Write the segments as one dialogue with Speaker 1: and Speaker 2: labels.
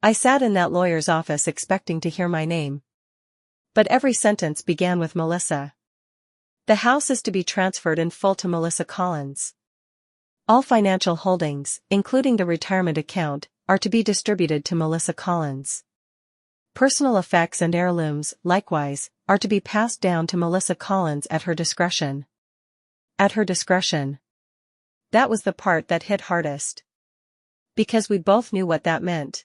Speaker 1: I sat in that lawyer's office expecting to hear my name. But every sentence began with Melissa. The house is to be transferred in full to Melissa Collins. All financial holdings, including the retirement account, are to be distributed to Melissa Collins. Personal effects and heirlooms, likewise, are to be passed down to Melissa Collins at her discretion. At her discretion. That was the part that hit hardest. Because we both knew what that meant.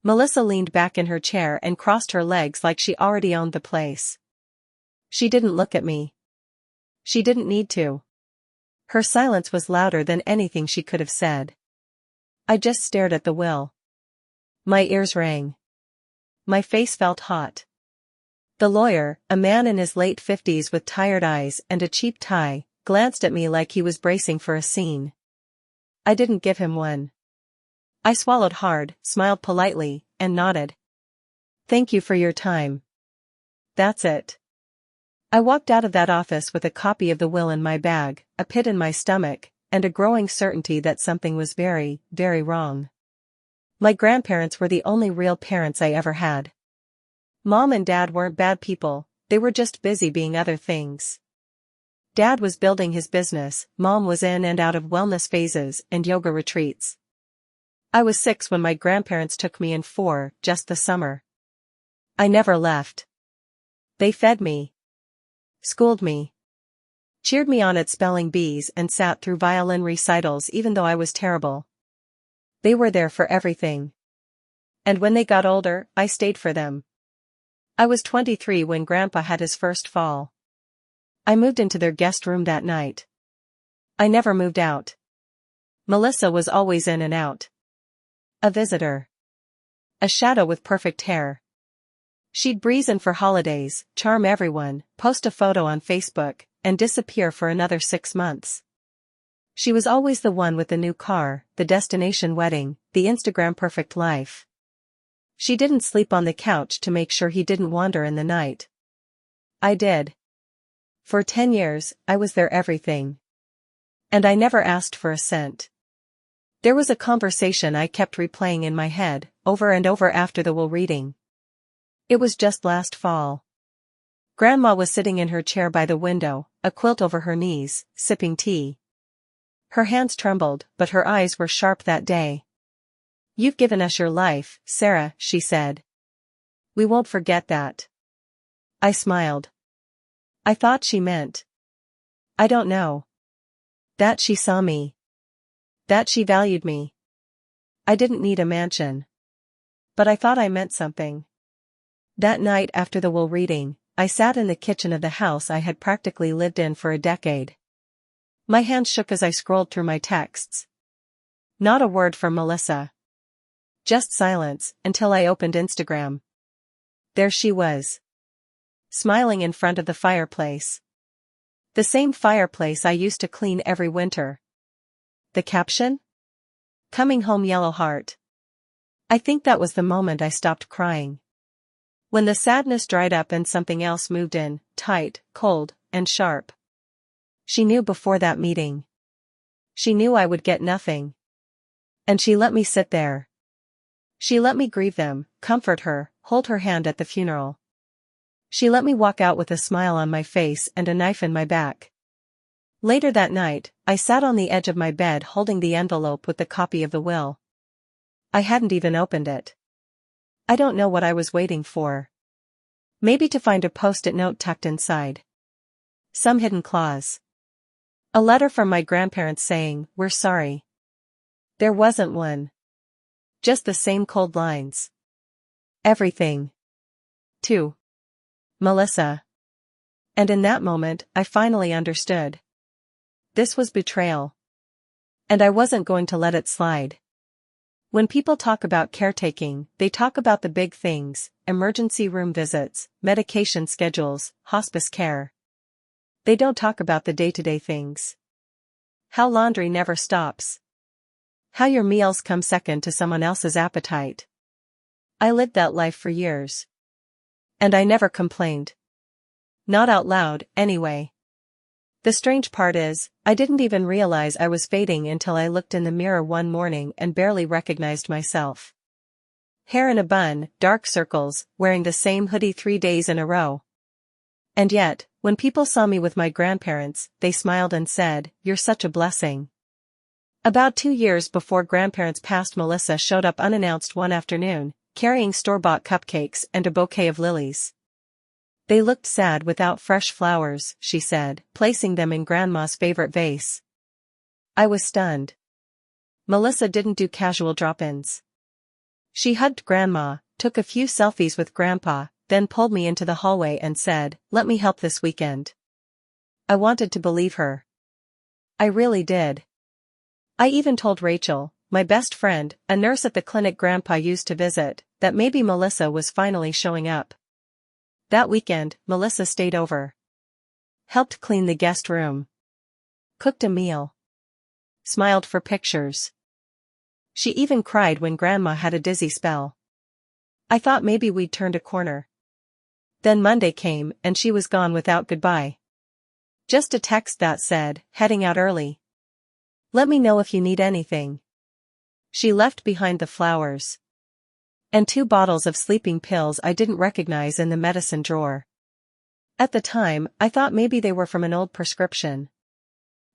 Speaker 1: Melissa leaned back in her chair and crossed her legs like she already owned the place. She didn't look at me. She didn't need to. Her silence was louder than anything she could have said. I just stared at the will. My ears rang. My face felt hot. The lawyer, a man in his late 50s with tired eyes and a cheap tie, glanced at me like he was bracing for a scene. I didn't give him one. I swallowed hard, smiled politely, and nodded. Thank you for your time. That's it. I walked out of that office with a copy of the will in my bag, a pit in my stomach, and a growing certainty that something was very, very wrong. My grandparents were the only real parents I ever had. Mom and Dad weren't bad people, they were just busy being other things. Dad was building his business, Mom was in and out of wellness phases and yoga retreats. I was 6 when my grandparents took me in for just the summer. I never left. They fed me. Schooled me. Cheered me on at spelling bees and sat through violin recitals even though I was terrible. They were there for everything. And when they got older, I stayed for them. I was 23 when Grandpa had his first fall. I moved into their guest room that night. I never moved out. Melissa was always in and out. A visitor. A shadow with perfect hair. She'd breeze in for holidays, charm everyone, post a photo on Facebook, and disappear for another 6 months. She was always the one with the new car, the destination wedding, the Instagram perfect life. She didn't sleep on the couch to make sure he didn't wander in the night. I did. For 10 years, I was their everything. And I never asked for a cent. There was a conversation I kept replaying in my head, over and over after the will reading. It was just last fall. Grandma was sitting in her chair by the window, a quilt over her knees, sipping tea. Her hands trembled, but her eyes were sharp that day. You've given us your life, Sarah, she said. We won't forget that. I smiled. I thought she meant. I don't know. That she saw me. That she valued me. I didn't need a mansion. But I thought I meant something. That night after the will reading, I sat in the kitchen of the house I had practically lived in for a decade. My hands shook as I scrolled through my texts. Not a word from Melissa. Just silence, until I opened Instagram. There she was. Smiling in front of the fireplace. The same fireplace I used to clean every winter. The caption? Coming home yellow heart. I think that was the moment I stopped crying. When the sadness dried up and something else moved in, tight, cold, and sharp. She knew before that meeting. She knew I would get nothing. And she let me sit there. She let me grieve them, comfort her, hold her hand at the funeral. She let me walk out with a smile on my face and a knife in my back. Later that night, I sat on the edge of my bed holding the envelope with the copy of the will. I hadn't even opened it. I don't know what I was waiting for. Maybe to find a post-it note tucked inside. Some hidden clause. A letter from my grandparents saying, "We're sorry." There wasn't one. Just the same cold lines. Everything. To Melissa. And in that moment, I finally understood. This was betrayal. And I wasn't going to let it slide. When people talk about caretaking, they talk about the big things, emergency room visits, medication schedules, hospice care. They don't talk about the day-to-day things. How laundry never stops. How your meals come second to someone else's appetite. I lived that life for years. And I never complained. Not out loud, anyway. The strange part is, I didn't even realize I was fading until I looked in the mirror one morning and barely recognized myself. hair in a bun, dark circles, wearing the same hoodie 3 days in a row. And yet, when people saw me with my grandparents, they smiled and said, "You're such a blessing." About 2 years before grandparents passed, Melissa showed up unannounced one afternoon, carrying store-bought cupcakes and a bouquet of lilies. "They looked sad without fresh flowers," she said, placing them in Grandma's favorite vase. I was stunned. Melissa didn't do casual drop-ins. She hugged Grandma, took a few selfies with Grandpa, then pulled me into the hallway and said, "Let me help this weekend." I wanted to believe her. I really did. I even told Rachel, my best friend, a nurse at the clinic Grandpa used to visit, that maybe Melissa was finally showing up. That weekend, Melissa stayed over. Helped clean the guest room. Cooked a meal. Smiled for pictures. She even cried when Grandma had a dizzy spell. I thought maybe we'd turned a corner. Then Monday came and she was gone without goodbye. Just a text that said, "Heading out early. Let me know if you need anything." She left behind the flowers. And 2 bottles of sleeping pills I didn't recognize in the medicine drawer. At the time, I thought maybe they were from an old prescription.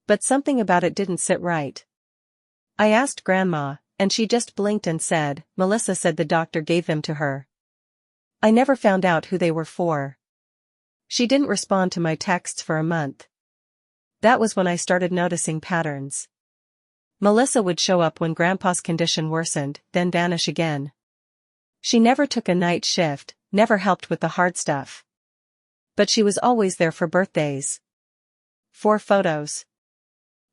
Speaker 1: But something about it didn't sit right. I asked Grandma, and she just blinked and said, "Melissa said the doctor gave them to her." I never found out who they were for. She didn't respond to my texts for a month. That was when I started noticing patterns. Melissa would show up when Grandpa's condition worsened, then vanish again. She never took a night shift, never helped with the hard stuff. But she was always there for birthdays. For photos.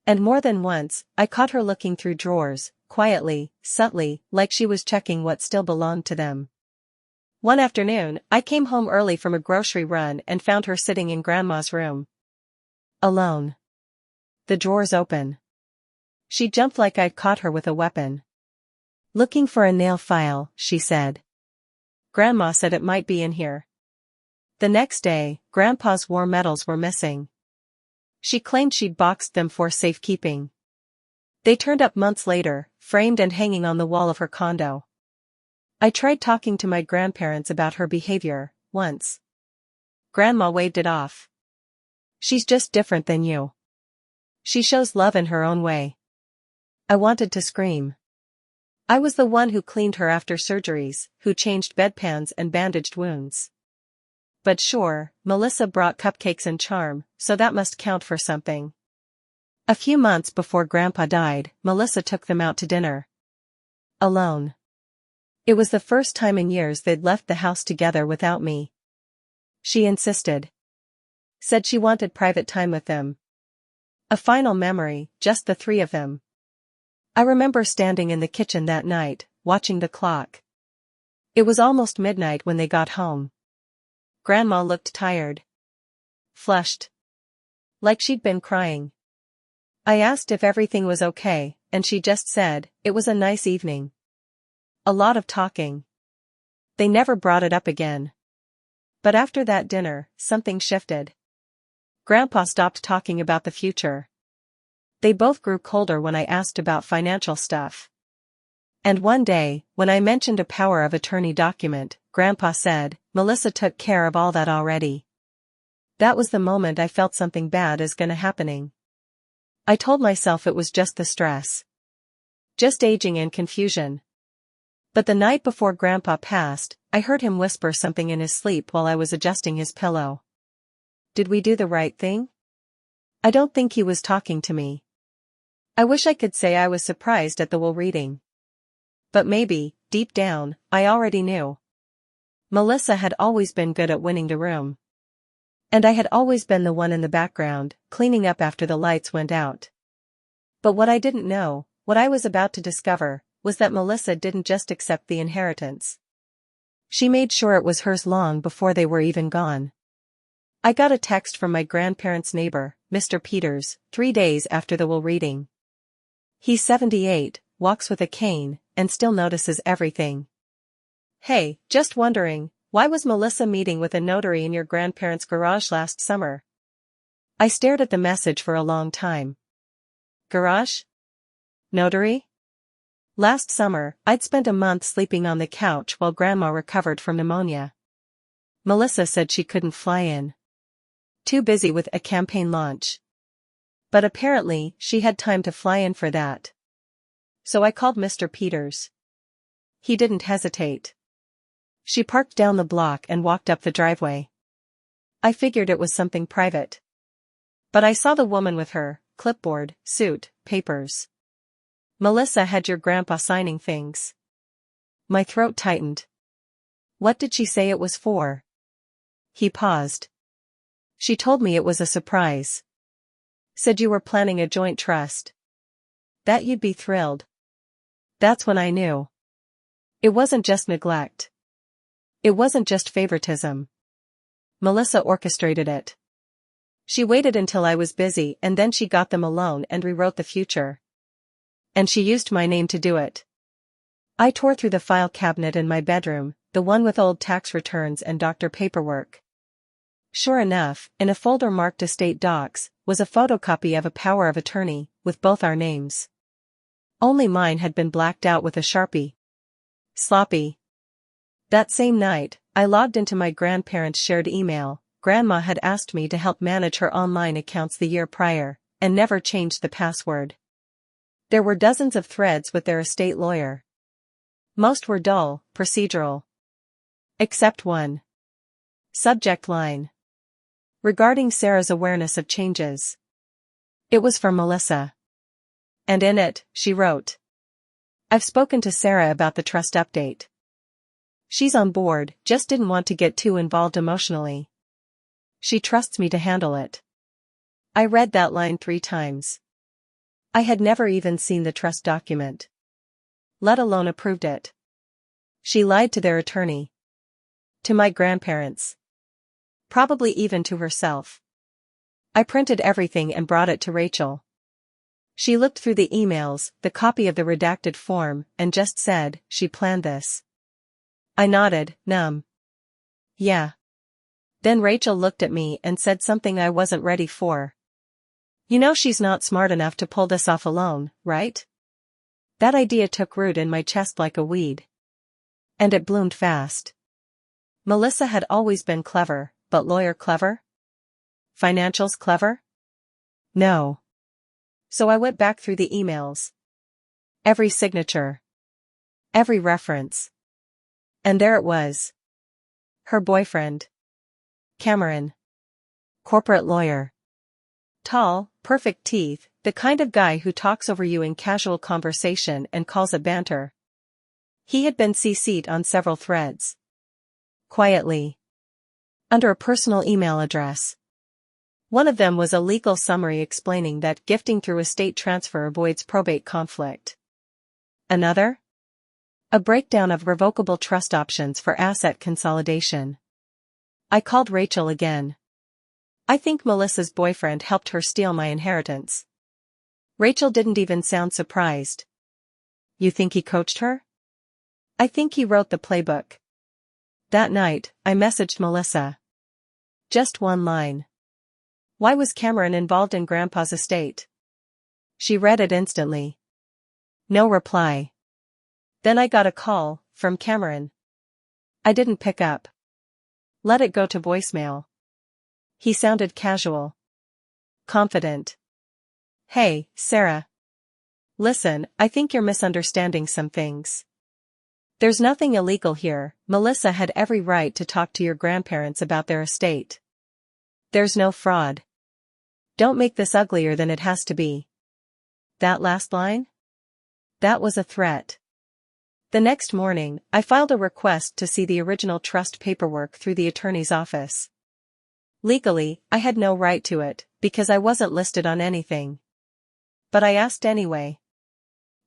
Speaker 1: And more than once, I caught her looking through drawers, quietly, subtly, like she was checking what still belonged to them. One afternoon, I came home early from a grocery run and found her sitting in Grandma's room. Alone. The drawers open. She jumped like I'd caught her with a weapon. "Looking for a nail file," she said. "Grandma said it might be in here." The next day, Grandpa's war medals were missing. She claimed she'd boxed them for safekeeping. They turned up months later, framed and hanging on the wall of her condo. I tried talking to my grandparents about her behavior, once. Grandma waved it off. "She's just different than you. She shows love in her own way." I wanted to scream. I was the one who cleaned her after surgeries, who changed bedpans and bandaged wounds. But sure, Melissa brought cupcakes and charm, so that must count for something. A few months before Grandpa died, Melissa took them out to dinner. Alone. It was the first time in years they'd left the house together without me. She insisted. Said she wanted private time with them. A final memory, just the 3 of them. I remember standing in the kitchen that night, watching the clock. It was almost midnight when they got home. Grandma looked tired. Flushed. Like she'd been crying. I asked if everything was okay, and she just said, "It was a nice evening. A lot of talking." They never brought it up again. But after that dinner, something shifted. Grandpa stopped talking about the future. They both grew colder when I asked about financial stuff. And one day, when I mentioned a power of attorney document, Grandpa said, "Melissa took care of all that already." That was the moment I felt something bad is gonna happening. I told myself it was just the stress. Just aging and confusion. But the night before Grandpa passed, I heard him whisper something in his sleep while I was adjusting his pillow. Did we do the right thing? I don't think he was talking to me. I wish I could say I was surprised at the will reading. But maybe, deep down, I already knew. Melissa had always been good at winning the room. And I had always been the one in the background, cleaning up after the lights went out. But what I didn't know, what I was about to discover, was that Melissa didn't just accept the inheritance. She made sure it was hers long before they were even gone. I got a text from my grandparents' neighbor, Mr. Peters, 3 days after the will reading. He's 78, walks with a cane, and still notices everything. "Hey, just wondering, why was Melissa meeting with a notary in your grandparents' garage last summer?" I stared at the message for a long time. Garage? Notary? Last summer, I'd spent a month sleeping on the couch while Grandma recovered from pneumonia. Melissa said she couldn't fly in. Too busy with a campaign launch. But apparently, she had time to fly in for that. So I called Mr. Peters. He didn't hesitate. She parked down the block and walked up the driveway. I figured it was something private. But I saw the woman with her, clipboard, suit, papers. Melissa had your grandpa signing things. My throat tightened. What did she say it was for? He paused. She told me it was a surprise. Said you were planning a joint trust. That you'd be thrilled. That's when I knew. It wasn't just neglect. It wasn't just favoritism. Melissa orchestrated it. She waited until I was busy and then she got them alone and rewrote the future. And she used my name to do it. I tore through the file cabinet in my bedroom, the one with old tax returns and doctor paperwork. Sure enough, in a folder marked Estate Docs, was a photocopy of a power of attorney, with both our names. Only mine had been blacked out with a Sharpie. Sloppy. That same night, I logged into my grandparents' shared email. Grandma had asked me to help manage her online accounts the year prior, and never changed the password. There were dozens of threads with their estate lawyer. Most were dull, procedural. Except one. Subject line. Regarding Sarah's awareness of changes. It was from Melissa. And in it, she wrote. I've spoken to Sarah about the trust update. She's on board, just didn't want to get too involved emotionally. She trusts me to handle it. I read that line 3 times. I had never even seen the trust document. Let alone approved it. She lied to their attorney. To my grandparents. Probably even to herself. I printed everything and brought it to Rachel. She looked through the emails, the copy of the redacted form, and just said, she planned this. I nodded, numb. Yeah. Then Rachel looked at me and said something I wasn't ready for. You know she's not smart enough to pull this off alone, right? That idea took root in my chest like a weed. And it bloomed fast. Melissa had always been clever, but lawyer clever? Financials clever? No. So I went back through the emails. Every signature. Every reference. And there it was. Her boyfriend. Cameron. Corporate lawyer. Tall, perfect teeth, the kind of guy who talks over you in casual conversation and calls it banter. He had been CC'd on several threads. Quietly. Under a personal email address. One of them was a legal summary explaining that gifting through estate transfer avoids probate conflict. Another? A breakdown of revocable trust options for asset consolidation. I called Rachel again. I think Melissa's boyfriend helped her steal my inheritance. Rachel didn't even sound surprised. You think he coached her? I think he wrote the playbook. That night, I messaged Melissa. Just one line. Why was Cameron involved in Grandpa's estate? She read it instantly. No reply. Then I got a call, from Cameron. I didn't pick up. Let it go to voicemail. He sounded casual. Confident. Hey, Sarah. Listen, I think you're misunderstanding some things. There's nothing illegal here. Melissa had every right to talk to your grandparents about their estate. There's no fraud. Don't make this uglier than it has to be. That last line? That was a threat. The next morning, I filed a request to see the original trust paperwork through the attorney's office. Legally, I had no right to it, because I wasn't listed on anything. But I asked anyway.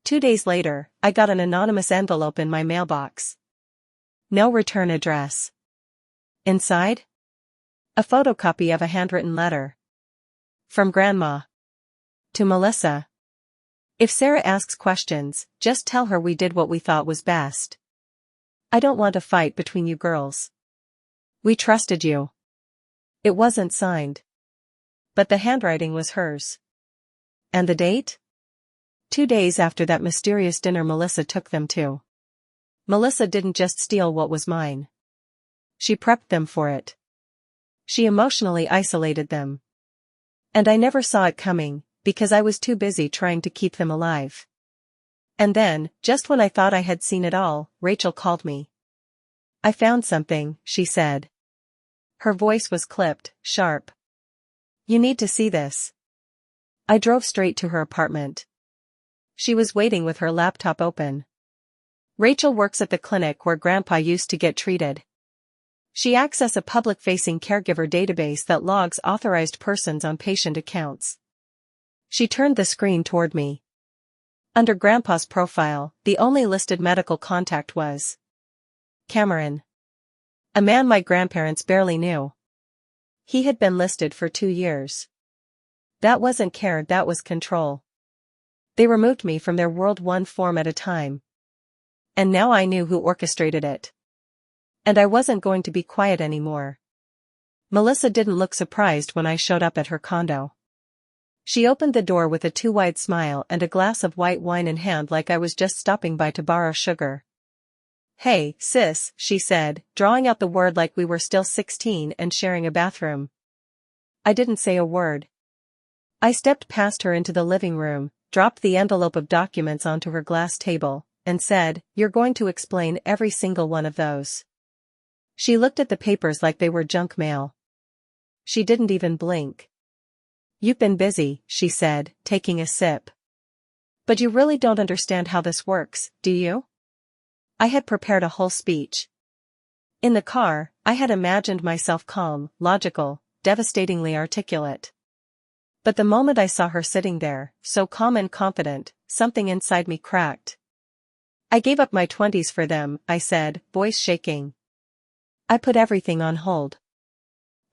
Speaker 1: 2 days later, I got an anonymous envelope in my mailbox. No return address. Inside? A photocopy of a handwritten letter. From Grandma. To Melissa. If Sarah asks questions, just tell her we did what we thought was best. I don't want a fight between you girls. We trusted you. It wasn't signed. But the handwriting was hers. And the date? 2 days after that mysterious dinner Melissa took them to. Melissa didn't just steal what was mine. She prepped them for it. She emotionally isolated them. And I never saw it coming, because I was too busy trying to keep them alive. And then, just when I thought I had seen it all, Rachel called me. "I found something," she said. Her voice was clipped, sharp. "You need to see this." I drove straight to her apartment. She was waiting with her laptop open. Rachel works at the clinic where Grandpa used to get treated. She accesses a public-facing caregiver database that logs authorized persons on patient accounts. She turned the screen toward me. Under Grandpa's profile, the only listed medical contact was Cameron. A man my grandparents barely knew. He had been listed for 2 years. That wasn't care, that was control. They removed me from their world one form at a time. And now I knew who orchestrated it. And I wasn't going to be quiet anymore. Melissa didn't look surprised when I showed up at her condo. She opened the door with a too-wide smile and a glass of white wine in hand like I was just stopping by to borrow sugar. "Hey, sis," she said, drawing out the word like we were still 16 and sharing a bathroom. I didn't say a word. I stepped past her into the living room, dropped the envelope of documents onto her glass table, and said, "You're going to explain every single one of those." She looked at the papers like they were junk mail. She didn't even blink. "You've been busy," she said, taking a sip. "But you really don't understand how this works, do you?" I had prepared a whole speech. In the car, I had imagined myself calm, logical, devastatingly articulate. But the moment I saw her sitting there, so calm and confident, something inside me cracked. "I gave up my 20s for them," I said, voice shaking. "I put everything on hold."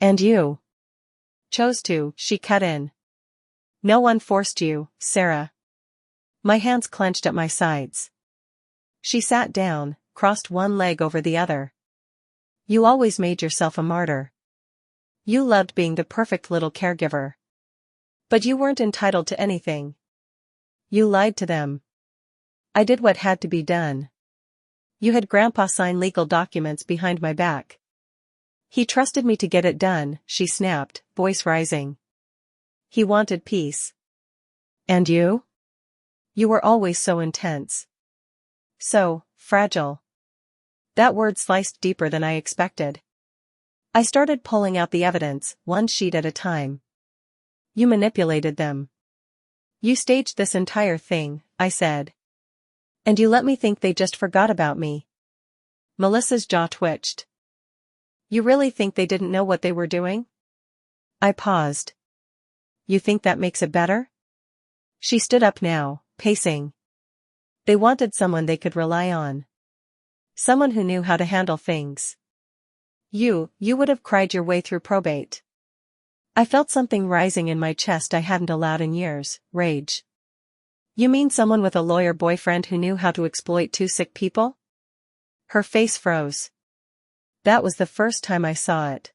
Speaker 1: "And you chose to," she cut in. "No one forced you, Sarah." My hands clenched at my sides. She sat down, crossed one leg over the other. "You always made yourself a martyr. You loved being the perfect little caregiver. But you weren't entitled to anything. You lied to them. I did what had to be done. You had Grandpa sign legal documents behind my back. He trusted me to get it done," she snapped, voice rising. "He wanted peace. And you? You were always so intense. So fragile." That word sliced deeper than I expected. I started pulling out the evidence, one sheet at a time. "You manipulated them. You staged this entire thing," I said. "And you let me think they just forgot about me." Melissa's jaw twitched. "You really think they didn't know what they were doing?" I paused. "You think that makes it better?" She stood up now, pacing. "They wanted someone they could rely on. Someone who knew how to handle things. You would have cried your way through probate." I felt something rising in my chest I hadn't allowed in years, rage. "You mean someone with a lawyer boyfriend who knew how to exploit 2 sick people?" Her face froze. That was the first time I saw it.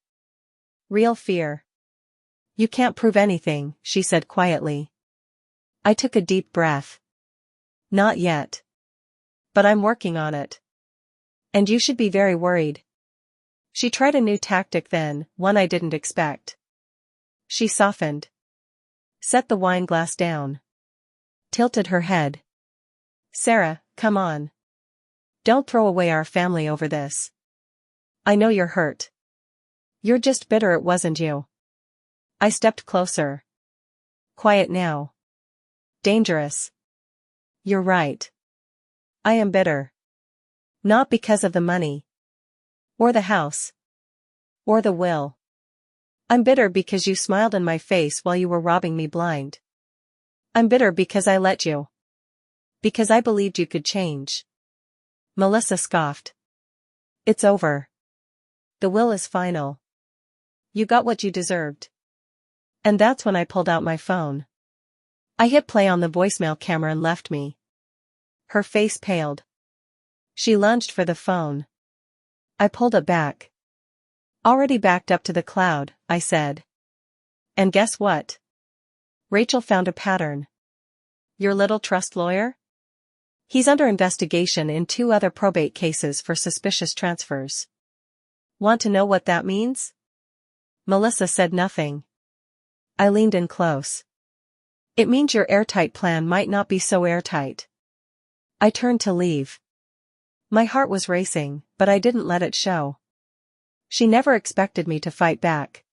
Speaker 1: Real fear. "You can't prove anything," she said quietly. I took a deep breath. "Not yet. But I'm working on it. And you should be very worried." She tried a new tactic then, one I didn't expect. She softened. Set the wine glass down. Tilted her head. "Sarah, come on. Don't throw away our family over this. I know you're hurt. You're just bitter it wasn't you." I stepped closer. "Quiet now. Dangerous." "You're right. I am bitter. Not because of the money. Or the house. Or the will. I'm bitter because you smiled in my face while you were robbing me blind. I'm bitter because I let you. Because I believed you could change." Melissa scoffed. "It's over. The will is final. You got what you deserved." And that's when I pulled out my phone. I hit play on the voicemail Cameron left me. Her face paled. She lunged for the phone. I pulled it back. "Already backed up to the cloud," I said. And guess what? Rachel found a pattern. Your little trust lawyer? He's under investigation in 2 other probate cases for suspicious transfers. Want to know what that means? Melissa said nothing. I leaned in close. It means your airtight plan might not be so airtight. I turned to leave. My heart was racing, but I didn't let it show. She never expected me to fight back.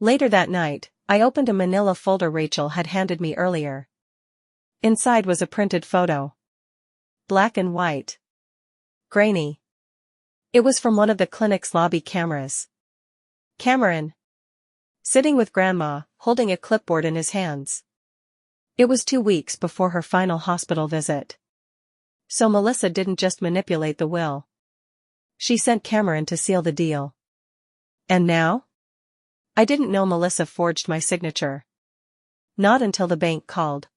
Speaker 1: Later that night, I opened a manila folder Rachel had handed me earlier. Inside was a printed photo. Black and white. Grainy. It was from one of the clinic's lobby cameras. Cameron. Sitting with Grandma, holding a clipboard in his hands. It was 2 weeks before her final hospital visit. So Melissa didn't just manipulate the will. She sent Cameron to seal the deal. And now? I didn't know Melissa forged my signature. Not until the bank called.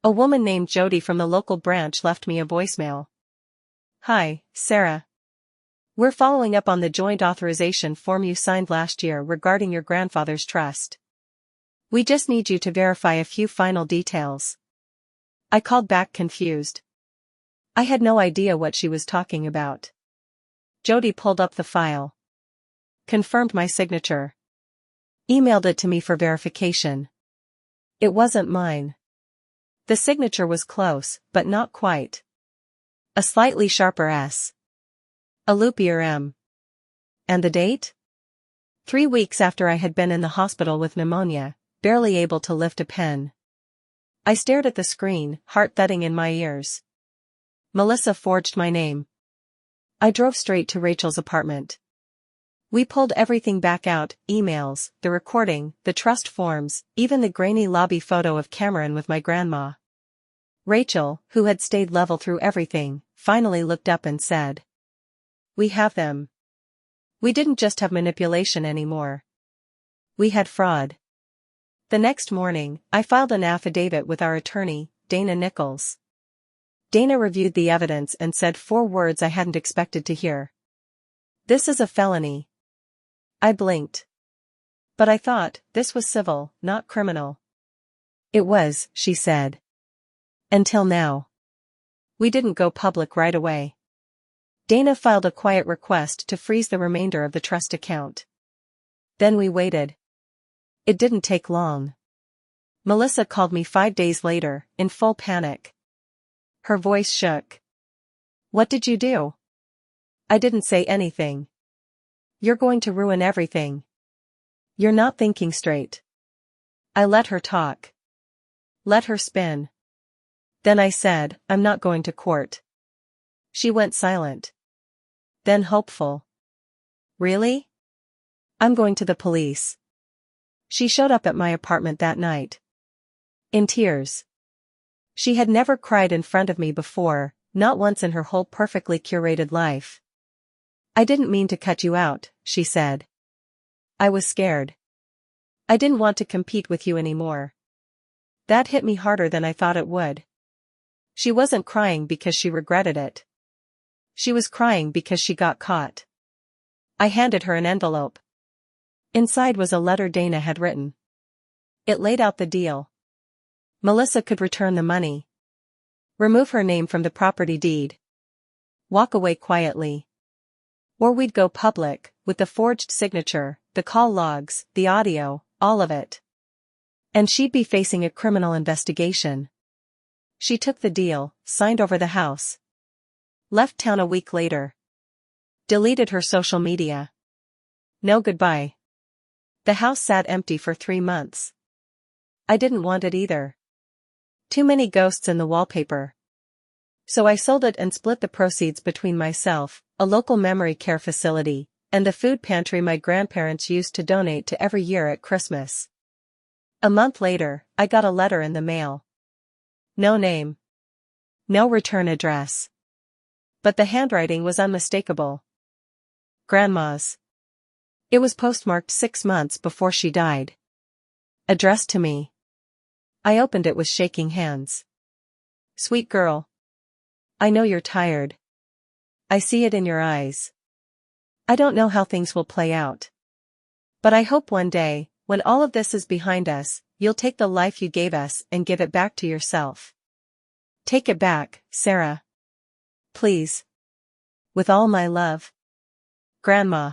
Speaker 1: A woman named Jody from the local branch left me a voicemail. Hi, Sarah. We're following up on the joint authorization form you signed last year regarding your grandfather's trust. We just need you to verify a few final details. I called back confused. I had no idea what she was talking about. Jody pulled up the file. Confirmed my signature. Emailed it to me for verification. It wasn't mine. The signature was close, but not quite. A slightly sharper S. A loopier M. And the date? 3 weeks after I had been in the hospital with pneumonia, barely able to lift a pen. I stared at the screen, heart thudding in my ears. Melissa forged my name. I drove straight to Rachel's apartment. We pulled everything back out, emails, the recording, the trust forms, even the grainy lobby photo of Cameron with my grandma. Rachel, who had stayed level through everything, finally looked up and said, "We have them." We didn't just have manipulation anymore. We had fraud. The next morning, I filed an affidavit with our attorney, Dana Nichols. Dana reviewed the evidence and said 4 words I hadn't expected to hear. This is a felony. I blinked. But I thought, this was civil, not criminal. It was, she said. Until now. We didn't go public right away. Dana filed a quiet request to freeze the remainder of the trust account. Then we waited. It didn't take long. Melissa called me 5 days later, in full panic. Her voice shook. What did you do? I didn't say anything. You're going to ruin everything. You're not thinking straight. I let her talk. Let her spin. Then I said, I'm not going to court. She went silent. Then hopeful. Really? I'm going to the police. She showed up at my apartment that night. In tears. She had never cried in front of me before, not once in her whole perfectly curated life. I didn't mean to cut you out, she said. I was scared. I didn't want to compete with you anymore. That hit me harder than I thought it would. She wasn't crying because she regretted it. She was crying because she got caught. I handed her an envelope. Inside was a letter Dana had written. It laid out the deal. Melissa could return the money. Remove her name from the property deed. Walk away quietly. Or we'd go public, with the forged signature, the call logs, the audio, all of it. And she'd be facing a criminal investigation. She took the deal, signed over the house. Left town a week later. Deleted her social media. No goodbye. The house sat empty for 3 months. I didn't want it either. Too many ghosts in the wallpaper. So I sold it and split the proceeds between myself, a local memory care facility, and the food pantry my grandparents used to donate to every year at Christmas. A month later, I got a letter in the mail. No name. No return address. But the handwriting was unmistakable. Grandma's. It was postmarked 6 months before she died. Addressed to me. I opened it with shaking hands. Sweet girl. I know you're tired. I see it in your eyes. I don't know how things will play out. But I hope one day, when all of this is behind us, you'll take the life you gave us and give it back to yourself. Take it back, Sarah. Please. With all my love. Grandma.